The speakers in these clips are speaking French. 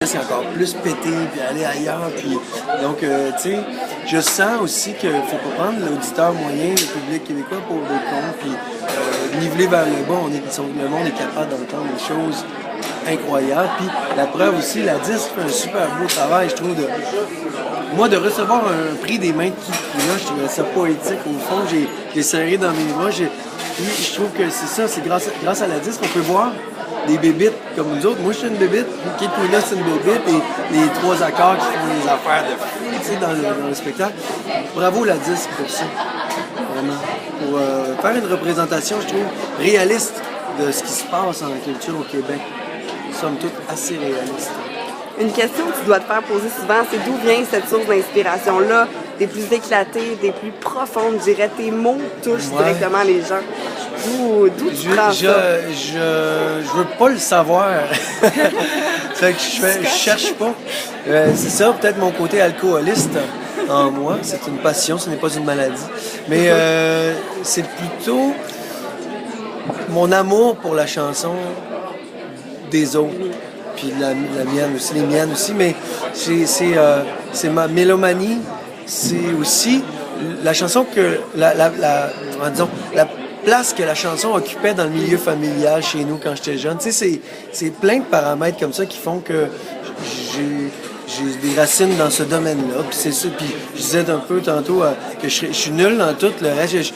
c'est encore plus pété, puis aller ailleurs. Puis, donc, tu sais, je sens aussi qu'il ne faut pas prendre l'auditeur moyen, le public québécois pour des cons, puis niveler vers le bas. Le monde est capable d'entendre des choses incroyables. Puis la preuve aussi, la disque fait un super beau travail, je trouve. Moi, de recevoir un prix des mains de Kikuna, je trouvais ça poétique. Au fond, j'ai serré dans mes bras. Puis je trouve que c'est ça, c'est grâce à la disque qu'on peut voir des bébites comme nous autres. Moi, je suis une bébite, Kikuna, c'est une bébite, et les trois accords qui font des affaires de fou, tu sais, dans le spectacle. Bravo la disque pour ça, vraiment. Pour faire une représentation, je trouve, réaliste de ce qui se passe en culture au Québec. Somme toute assez réaliste. Une question que tu dois te faire poser souvent, c'est d'où vient cette source d'inspiration-là, des plus éclatées, des plus profondes, je dirais, tes mots touchent directement les gens. D'où tu prends ça? Je veux pas le savoir. Fait que je cherche pas. C'est ça, peut-être mon côté alcooliste en moi. C'est une passion, ce n'est pas une maladie. Mais c'est plutôt mon amour pour la chanson des autres. Puis la mienne aussi, les miennes aussi, mais c'est ma mélomanie, c'est aussi la chanson que, disons, la place que la chanson occupait dans le milieu familial chez nous quand j'étais jeune. Tu sais, c'est plein de paramètres comme ça qui font que j'ai des racines dans ce domaine-là. Puis c'est ça. Puis je disais un peu tantôt que je suis nul dans tout le reste.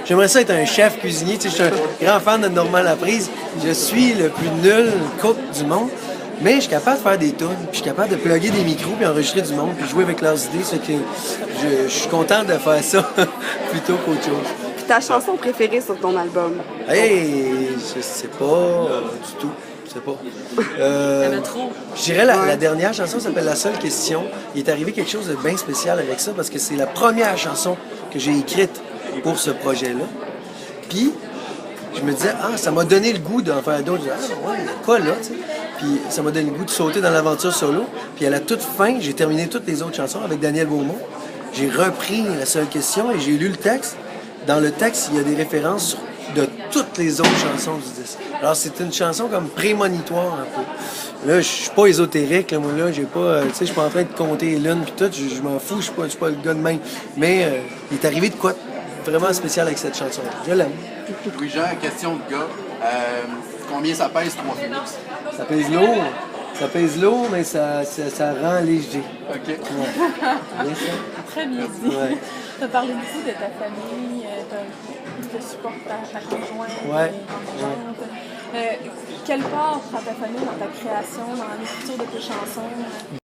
J'aimerais ça être un chef cuisinier. Tu sais, je suis un grand fan de Normand Laprise. Je suis le plus nul cook du monde. Mais je suis capable de faire des tunes, puis je suis capable de plugger des micros, puis enregistrer du monde, puis jouer avec leurs idées. C'est que je suis content de faire ça plutôt qu'autre chose. Puis ta chanson préférée sur ton album? Hey, je sais pas du tout. Je sais pas. Il y en a trop. Je dirais la dernière chanson s'appelle La Seule Question. Il est arrivé quelque chose de bien spécial avec ça parce que c'est la première chanson que j'ai écrite pour ce projet-là. Puis, je me disais, ça m'a donné le goût d'en faire d'autres. Je disais, ouais, il y a quoi là, tu sais? Puis ça m'a donné le goût de sauter dans l'aventure solo. Puis à la toute fin, j'ai terminé toutes les autres chansons avec Daniel Beaumont. J'ai repris La Seule Question et j'ai lu le texte. Dans le texte, il y a des références de toutes les autres chansons du disque. Alors c'est une chanson comme prémonitoire un peu. Là, je suis pas ésotérique, là, moi là, j'ai pas, tu sais, je suis pas en train de compter les lunes puis tout, je m'en fous, je suis pas le gars de même. Mais il est arrivé de quoi vraiment spécial avec cette chanson-là. Je l'aime. Louis-Jean, question de gars. Combien ça pèse 3 Philips? Ça pèse lourd. Ça pèse lourd, mais ça rend léger. OK. Ouais. Bien ça. Très bien dit. Ouais. Tu as parlé beaucoup de ta famille, tu supportes ta conjointe, Ouais. ton conjointe. Quelle part prend ta famille dans ta création, dans l'écriture de tes chansons?